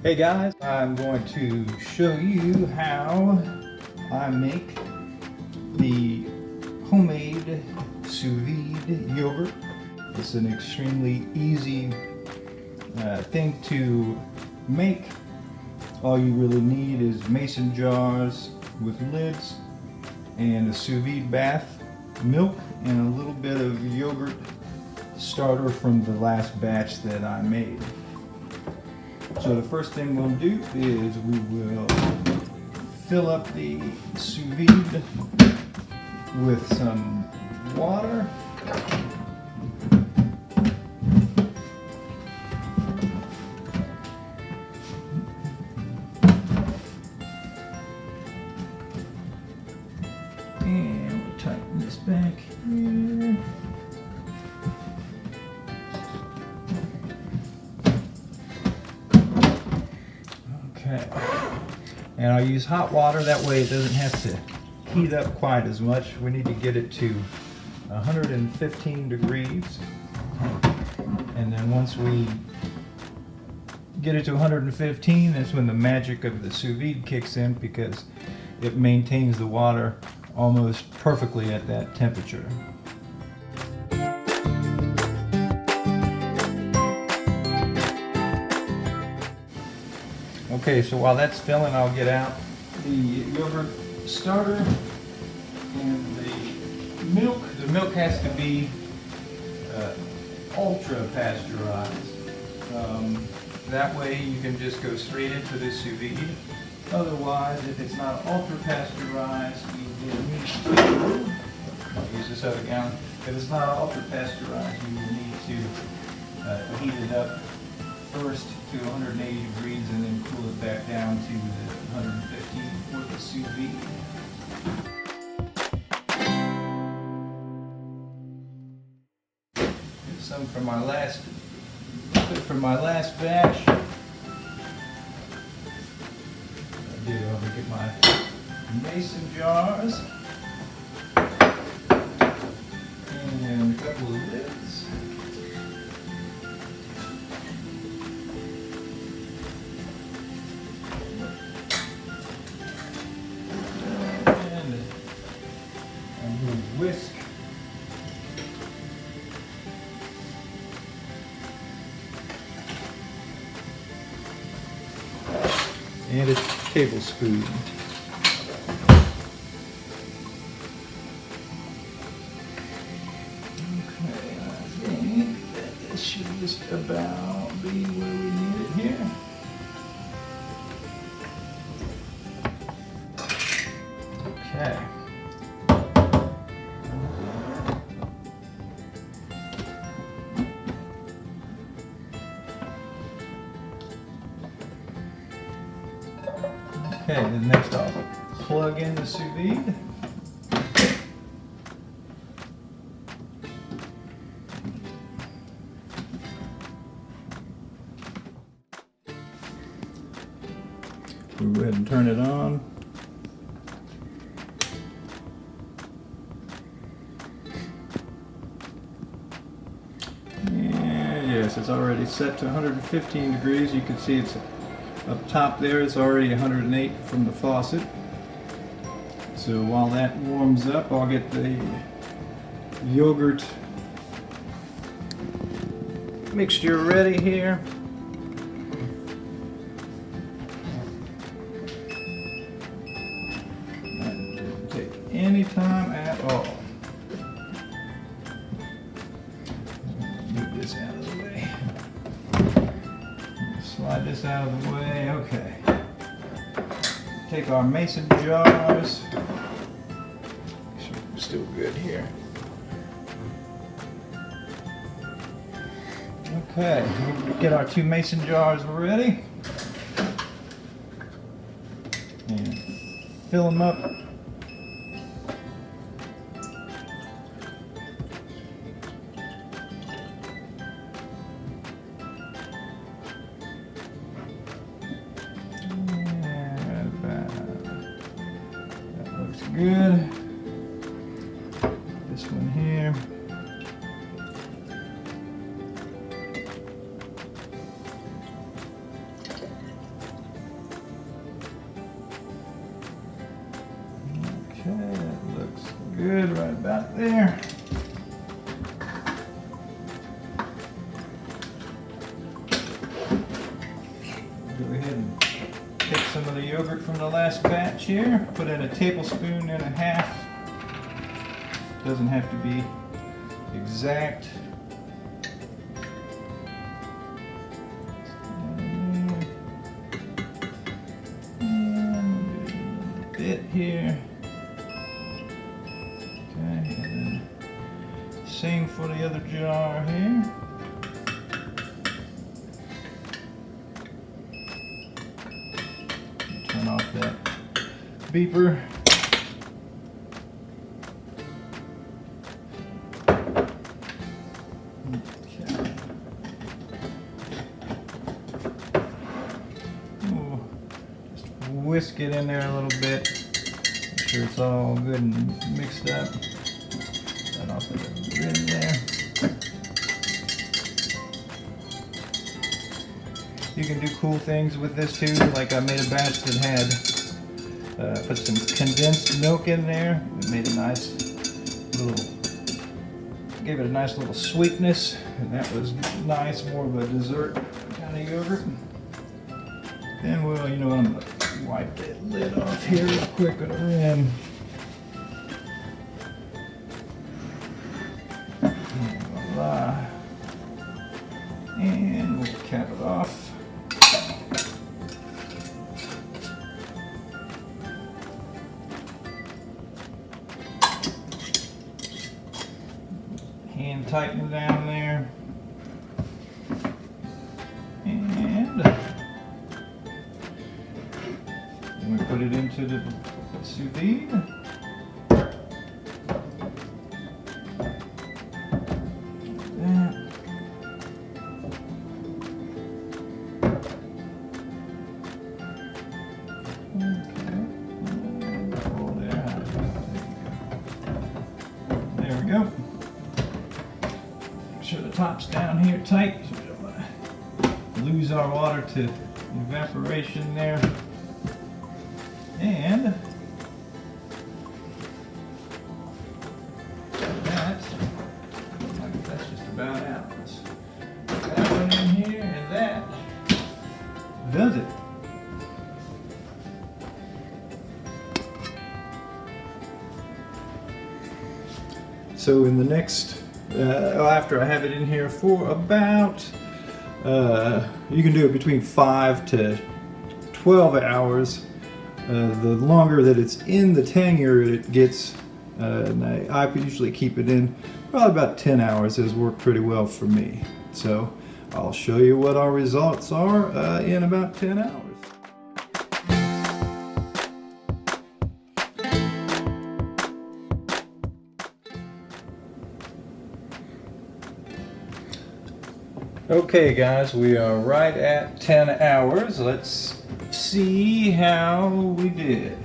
Hey guys, I'm going to show you how I make the homemade sous-vide yogurt. It's an extremely easy thing to make. All you really need is mason jars with lids and a sous-vide bath, milk, and a little bit of yogurt starter from the last batch that I made. So the first thing we'll do is we will fill up the sous vide with some water. And we'll tighten this back here. Okay, and I'll use hot water, that way it doesn't have to heat up quite as much. We need to get it to 115 degrees, and then once we get it to 115, that's when the magic of the sous vide kicks in, because it maintains the water almost perfectly at that temperature. Okay, so while that's filling, I'll get out the yogurt starter and the milk. The milk has to be ultra pasteurized. That way you can just go straight into the sous vide. Otherwise, if it's not ultra pasteurized, you will need to, I'll use this other gallon. If it's not ultra pasteurized, you will need to heat it up first to 180 degrees and then cool it back down to the 115 for the sous vide. Here's some from my last batch. I did over get my mason jars and a couple of lids. Whisk. And a tablespoon. Okay, I think that this should just about be where we need it here. Okay. Okay, then next I'll plug in the sous vide. We'll go ahead and turn it on. And yes, it's already set to 115 degrees. You can see it's up top there, it's already 108 from the faucet. So while that warms up, I'll get the yogurt mixture ready here. That didn't take any time at all. Move this out of the way. Slide this out of the way. Okay. Take our mason jars. Make sure we're still good here. Okay, we'll get our two mason jars ready. And fill them up. Good. This one here. good, right about there. Go ahead and take some of the yogurt from the last batch here, put in a tablespoon and a half. Doesn't have to be exact. And a bit here. Okay, and then same for the other jar here. Turn off that beeper. Okay. Ooh, just whisk it in there a little bit. Make sure it's all good and mixed up. That off the lid there. You can do cool things with this too, like I made a batch that had, put some condensed milk in there. It made a nice little, gave it a nice little sweetness, and that was nice, more of a dessert kind of yogurt. Then we'll, you know, I'm gonna wipe that lid off here real quick with a rim. Voila. And we'll cap it off. Hand tighten down there. And then we put it into the sous-vide. There we go. Make sure the top's down here tight so we don't want to lose our water to evaporation there. And that's just about out. Let's put that one in here, and that does it. So in the next, after I have it in here for about, you can do it between 5 to 12 hours. The longer that it's in, the tangier it gets. And I usually keep it in probably about 10 hours. Has worked pretty well for me. So I'll show you what our results are in about 10 hours. Okay guys, we are right at 10 hours. Let's see how we did.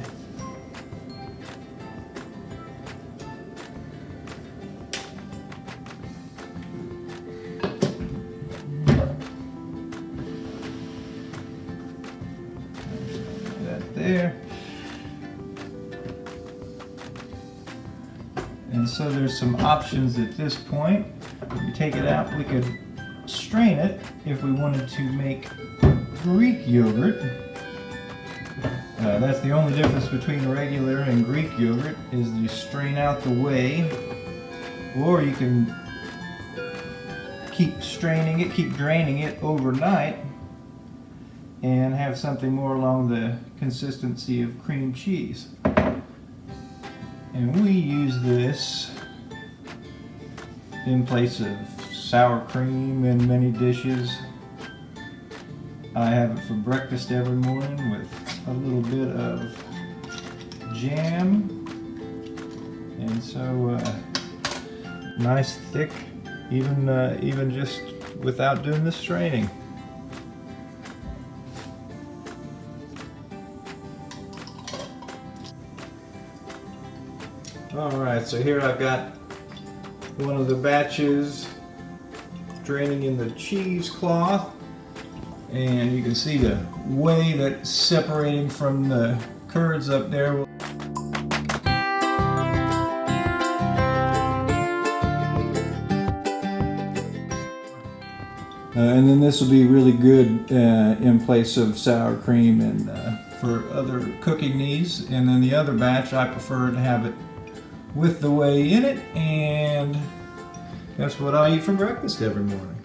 That there. And so there's some options at this point. If we take it out, we could strain it if we wanted to make Greek yogurt. That's the only difference between regular and Greek yogurt, is you strain out the whey, or you can keep straining it, keep draining it overnight and have something more along the consistency of cream cheese. And we use this in place of sour cream in many dishes. I have it for breakfast every morning with a little bit of jam, and so nice thick, even just without doing the straining. Alright, so here I've got one of the batches draining in the cheesecloth, and you can see the whey that's separating from the curds up there. And then this will be really good in place of sour cream and for other cooking needs. And then the other batch, I prefer to have it with the whey in it, and that's what I eat for breakfast every morning.